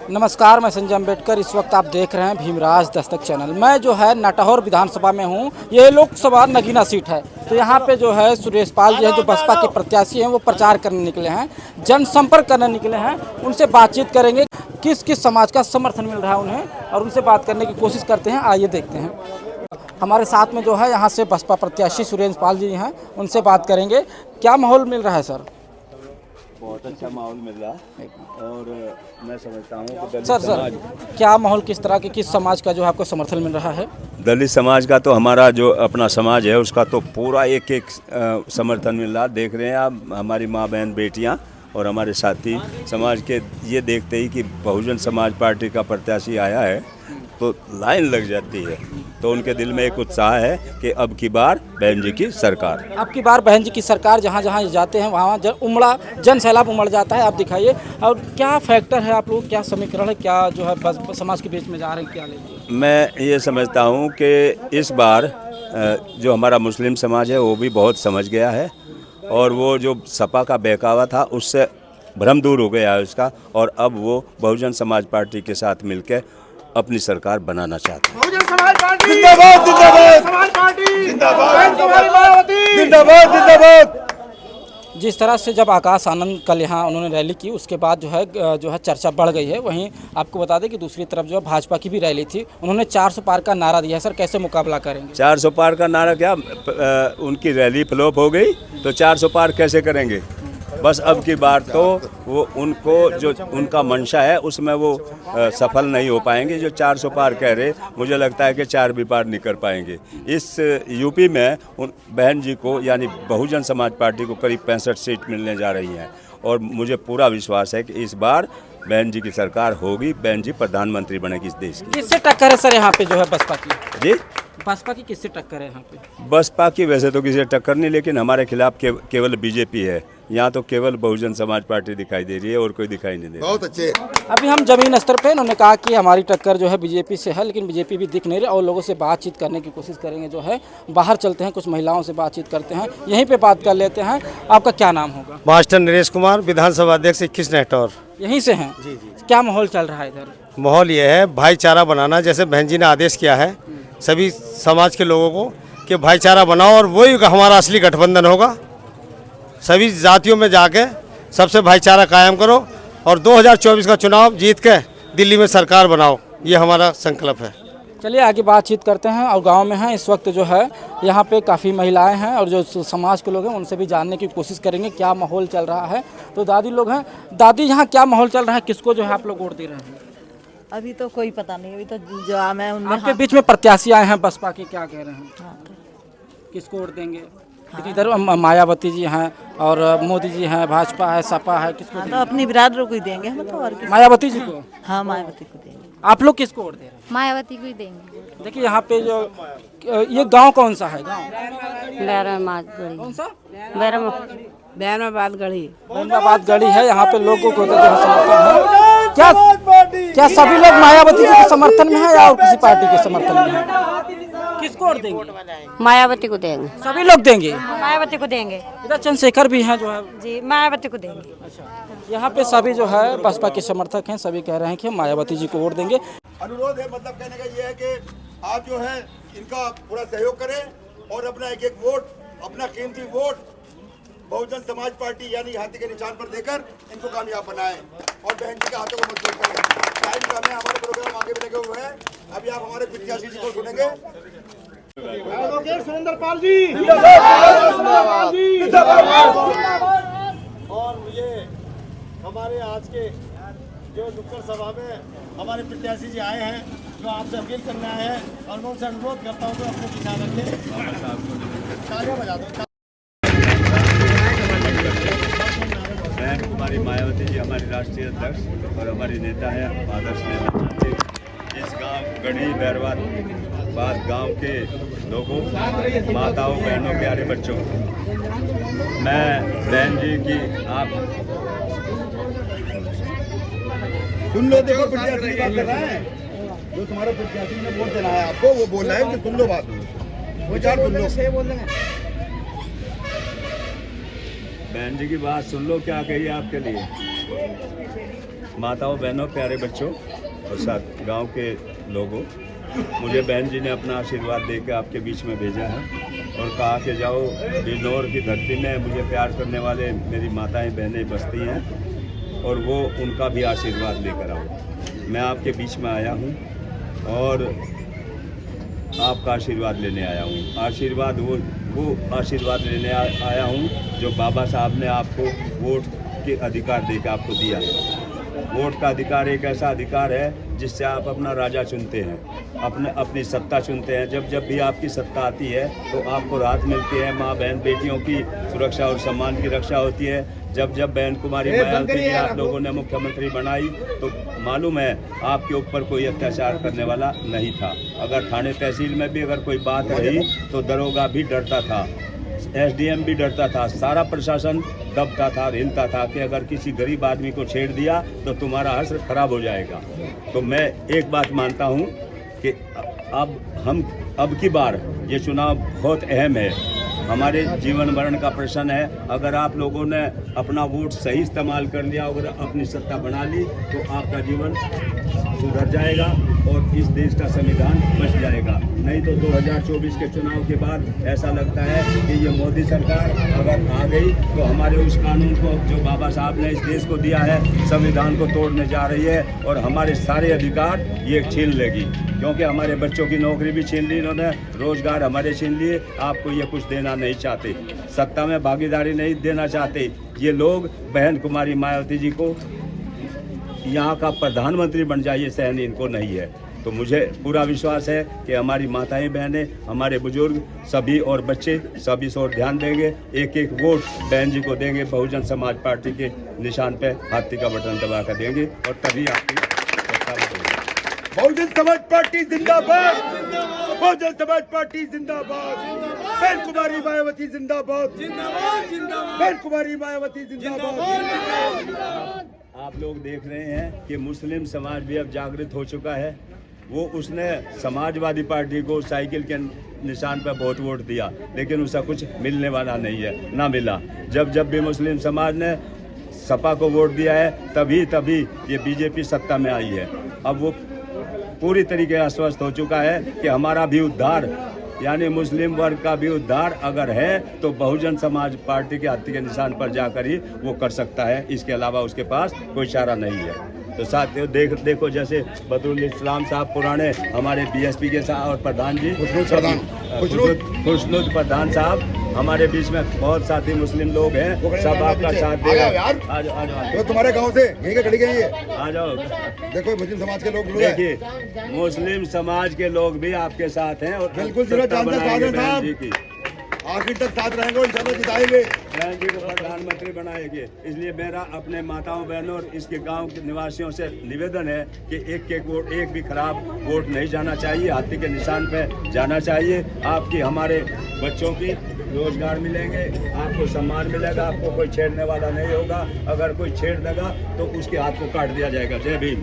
नमस्कार, मैं संजय अम्बेडकर। इस वक्त आप देख रहे हैं भीमराज दस्तक चैनल। मैं जो है नाटौर विधानसभा में हूं। ये लोकसभा नगीना सीट है। तो यहाँ पे जो है सुरेश पाल जी हैं, जो बसपा के प्रत्याशी हैं, वो प्रचार करने निकले हैं, जनसंपर्क करने निकले हैं। उनसे बातचीत करेंगे, किस किस समाज का समर्थन मिल रहा है उन्हें, और उनसे बात करने की कोशिश करते हैं। आइए देखते हैं। हमारे साथ में जो है यहाँ से बसपा प्रत्याशी सुरेश पाल जी हैं, उनसे बात करेंगे। क्या माहौल मिल रहा है सर? बहुत अच्छा माहौल मिल रहा है और मैं समझता हूँ कि दलित सर समाज, क्या माहौल, किस तरह के, किस समाज का जो है आपको समर्थन मिल रहा है? दलित समाज का तो हमारा जो अपना समाज है उसका तो पूरा एक एक समर्थन मिल रहा है। देख रहे हैं आप, हमारी माँ बहन बेटियाँ और हमारे साथी समाज के ये देखते ही कि बहुजन समाज पार्टी का प्रत्याशी आया है तो लाइन लग जाती है। तो उनके दिल में एक उत्साह है कि अब की बार बहन जी की सरकार, अब की बार बहन जी की सरकार। जहाँ जहाँ जाते हैं वहाँ जन सैलाब उमड़ जाता है। आप दिखाइए, और क्या फैक्टर है, आप लोग क्या समीकरण है, क्या जो है बस समाज के बीच में जा रहे हैं, क्या लेंगे? मैं ये समझता हूँ कि इस बार जो हमारा मुस्लिम समाज है वो भी बहुत समझ गया है और वो जो सपा का बहकावा था उससे भ्रम दूर हो गया है उसका, और अब वो बहुजन समाज पार्टी के साथ मिलकर अपनी सरकार बनाना चाहते हैं। बहुजन समाज पार्टी जिंदाबाद, जिंदाबाद समाज पार्टी जिंदाबाद, जिंदाबाद, जिंदाबाद। जिस तरह से जब आकाश आनंद कल यहाँ उन्होंने रैली की, उसके बाद जो है चर्चा बढ़ गई है। वहीं आपको बता दें कि दूसरी तरफ जो है भाजपा की भी रैली थी, उन्होंने 400 पार का नारा दिया है। सर, कैसे मुकाबला करेंगे? 400 पार का नारा क्या, उनकी रैली फ्लॉप हो गई तो 400 पार कैसे करेंगे? बस अब की बार तो वो उनको जो उनका मंशा है उसमें वो सफल नहीं हो पाएंगे। जो 400 पार कह रहे, मुझे लगता है कि 4 भी पार नहीं कर पाएंगे। इस यूपी में उन बहन जी को यानी बहुजन समाज पार्टी को करीब 65 सीट मिलने जा रही हैं और मुझे पूरा विश्वास है कि इस बार बहन जी की सरकार होगी, बहन जी प्रधानमंत्री बनेगी इस देश की। किससे टक्कर है सर यहाँ पे जो है बसपा की? जी, बसपा की किससे टक्कर है यहाँ पे? बसपा की वैसे तो किसी से टक्कर नहीं, लेकिन हमारे खिलाफ केवल बीजेपी है। यहाँ तो केवल बहुजन समाज पार्टी दिखाई दे रही है और कोई दिखाई नहीं दे रहा। बहुत अच्छे। अभी हम जमीन स्तर पे, उन्होंने कहा कि हमारी टक्कर जो है बीजेपी से है, लेकिन बीजेपी भी दिख नहीं रही। और लोगों से बातचीत करने की कोशिश करेंगे। जो है बाहर चलते हैं, कुछ महिलाओं से बातचीत करते हैं, यहीं पे बात कर लेते हैं। आपका क्या नाम होगा? मास्टर नरेश कुमार, विधानसभा अध्यक्ष 21 नाटौर। यहीं से हैं? जी जी। क्या माहौल चल रहा है इधर? माहौल ये है भाईचारा बनाना, जैसे बहन जी ने आदेश किया है सभी समाज के लोगों को कि भाईचारा बनाओ, और वही हमारा असली गठबंधन होगा। सभी जातियों में जाके सबसे भाईचारा कायम करो और 2024 का चुनाव जीत के दिल्ली में सरकार बनाओ, ये हमारा संकल्प है। चलिए आगे बातचीत करते हैं। और गांव में हैं इस वक्त जो है, यहाँ पे काफ़ी महिलाएं हैं और जो समाज के लोग हैं उनसे भी जानने की कोशिश करेंगे क्या माहौल चल रहा है। तो दादी लोग हैं। दादी, यहाँ क्या माहौल चल रहा है? किसको जो है आप लोग वोट दे रहे हैं? अभी तो कोई पता नहीं, अभी तो जो मैं उनमें आपके बीच में प्रत्याशी आए हैं बसपा के, क्या कह रहे हैं? किसको वोट देंगे? इधर मायावती जी हैं और मोदी जी हैं, भाजपा है, सपा है, किसको तो अपनी बिरादरों को ही देंगे हम तो, और किसी? मायावती जी को। हाँ, मायावती को देंगे। आप लोग किसको वोट दे रहे हैं? मायावती को ही देंगे। देखिए यहाँ पे जो ये गांव कौन सा है? गांव कौन सा? बैरमाबाद गढ़ी। बैरमाबाद गढ़ी है। यहाँ पे लोगों को जो है समर्थन है। क्या सभी लोग मायावती जी के समर्थन में है या और किसी पार्टी के समर्थन में है? किसको वोट देंगे? मायावती को देंगे। सभी लोग देंगे? मायावती को देंगे। इधर चंद्रशेखर भी हैं जो है। जी, मायावती को देंगे। अच्छा, यहाँ पे सभी जो है बसपा के समर्थक हैं, सभी कह रहे हैं कि हम मायावती जी को वोट देंगे। अनुरोध है, मतलब कहने का ये है कि आप जो है इनका पूरा सहयोग करें और अपना एक एक वोट, अपना कीमती वोट बहुजन समाज पार्टी यानी हाथी के निशान पर देकर इनको कामयाब बनाएं और बहन जी के हाथों को मजबूत करें। टाइम कम है, हमारे प्रोग्राम आगे भी लगे हुए हैं। अभी आप हमारे प्रत्याशी जी को सुनेंगे। सुरेंद्र पाल जी जिंदाबाद, जिंदाबाद। और ये हमारे आज के जो नुक्कड़ सभा में हमारे प्रत्याशी जी आए हैं, जो आपसे अपील करने आए हैं, और मैं उनसे अनुरोध करता हूँ कि अपने विचार रखें। तालियां बजा दो। हमारी मायावती जी हमारी राष्ट्रीय अध्यक्ष और हमारी नेता है, आदर्श नेता। इस गांव गढ़ी बैरमाबाद गांव के लोगों, माताओं, बहनों, प्यारे बच्चों, मैं बहन जी की आप सुन लो। देखो प्रत्याशी की बात कर रहा है, जो तुम्हारे प्रत्याशी ने वोट देना है आपको, वो बोल रहा है कि सुन लो बात, विचार सुन लो। बहन जी की बात सुन लो, क्या कही आपके लिए। माताओं, बहनों, प्यारे बच्चों और साथ गांव के लोगों, मुझे बहन जी ने अपना आशीर्वाद देकर आपके बीच में भेजा है और कहा कि जाओ, बिजनौर की धरती में मुझे प्यार करने वाले मेरी माताएं बहनें बसती हैं और वो उनका भी आशीर्वाद लेकर आओ। मैं आपके बीच में आया हूँ और आपका आशीर्वाद लेने आया हूँ। आशीर्वाद वो आशीर्वाद लेने आया हूँ जो बाबा साहब ने आपको वोट के अधिकार देकर आपको दिया। वोट का अधिकार एक ऐसा अधिकार है जिससे आप अपना राजा चुनते हैं, अपनी सत्ता चुनते हैं। जब भी आपकी सत्ता आती है तो आपको राहत मिलती है, माँ बहन बेटियों की सुरक्षा और सम्मान की रक्षा होती है। जब बहन कुमारी मायावती जी आप लोगों ने मुख्यमंत्री बनाई तो मालूम है आपके ऊपर कोई अत्याचार करने वाला नहीं था। अगर थाने तहसील में भी अगर कोई बात रही तो दरोगा भी डरता था, एसडीएम भी डरता था, सारा प्रशासन दबता था, हिलता था कि अगर किसी गरीब आदमी को छेड़ दिया तो तुम्हारा हश्र खराब हो जाएगा। तो मैं एक बात मानता हूँ कि अब की बार ये चुनाव बहुत अहम है, हमारे जीवन मरण का प्रश्न है। अगर आप लोगों ने अपना वोट सही इस्तेमाल कर लिया, अगर अपनी सत्ता बना ली तो आपका जीवन सुधर जाएगा और इस देश का संविधान बच जाएगा। नहीं तो 2024 के चुनाव के बाद ऐसा लगता है कि ये मोदी सरकार अगर आ गई तो हमारे उस कानून को जो बाबा साहब ने इस देश को दिया है, संविधान को तोड़ने जा रही है और हमारे सारे अधिकार ये छीन लेगी। क्योंकि हमारे बच्चों की नौकरी भी छीन ली इन्होंने, रोजगार हमारे छीन लिए। आपको ये कुछ देना नहीं चाहते, सत्ता में भागीदारी नहीं देना चाहते। ये लोग बहन कुमारी मायावती जी को यहाँ का प्रधानमंत्री बन जाइए सहन इनको नहीं है। तो मुझे पूरा विश्वास है कि हमारी माताएं बहनें, हमारे बुजुर्ग सभी और बच्चे सभी इस ओर ध्यान देंगे, एक एक वोट बहन जी को देंगे, बहुजन समाज पार्टी के निशान पे हाथी का बटन दबा कर देंगे और तभी आपकी सत्ता बनेगी। बहुजन समाज पार्टी जिंदाबाद, बहुजन समाज पार्टी जिंदाबाद, बहन कुमारी मायावती जिंदाबाद, बहन कुमारी मायावती जिंदाबाद। आप लोग देख रहे हैं कि मुस्लिम समाज भी अब जागृत हो चुका है। वो उसने समाजवादी पार्टी को साइकिल के निशान पर बहुत वोट दिया, लेकिन उसका कुछ मिलने वाला नहीं है, ना मिला। जब भी मुस्लिम समाज ने सपा को वोट दिया है तभी ये बीजेपी सत्ता में आई है। अब वो पूरी तरीके से आश्वस्त हो चुका है कि हमारा भी उद्धार यानी मुस्लिम वर्ग का भी उद्धार अगर है तो बहुजन समाज पार्टी के हाथी के निशान पर जाकर ही वो कर सकता है, इसके अलावा उसके पास कोई चारा नहीं है। तो साथियों देखो जैसे बदरुल इस्लाम साहब पुराने हमारे बीएसपी के साथ और प्रधान जी खुशनुद प्रधान साहब, हमारे बीच में बहुत साथी मुस्लिम लोग हैं, सब आपका साथ देगा। आ जाओ तो तुम्हारे गांव से यहीं के खड़ी गई है, आ जाओ। देखो मुस्लिम समाज के लोग देखिए मुस्लिम समाज के लोग भी आपके साथ हैं और बिल्कुल आखिर तक साथ रहेंगे, इंशाल्लाह जिताएंगे, बहन जी को प्रधानमंत्री बनाएंगे। इसलिए मेरा अपने माताओं बहनों और इसके गांव के निवासियों से निवेदन है कि एक वोट, एक भी खराब वोट नहीं जाना चाहिए, हाथी के निशान पे जाना चाहिए। आपकी हमारे बच्चों की रोजगार मिलेंगे, आपको सम्मान मिलेगा, आपको कोई छेड़ने वाला नहीं होगा। अगर कोई छेड़ देगा तो उसके हाथ को काट दिया जाएगा। जय भीम।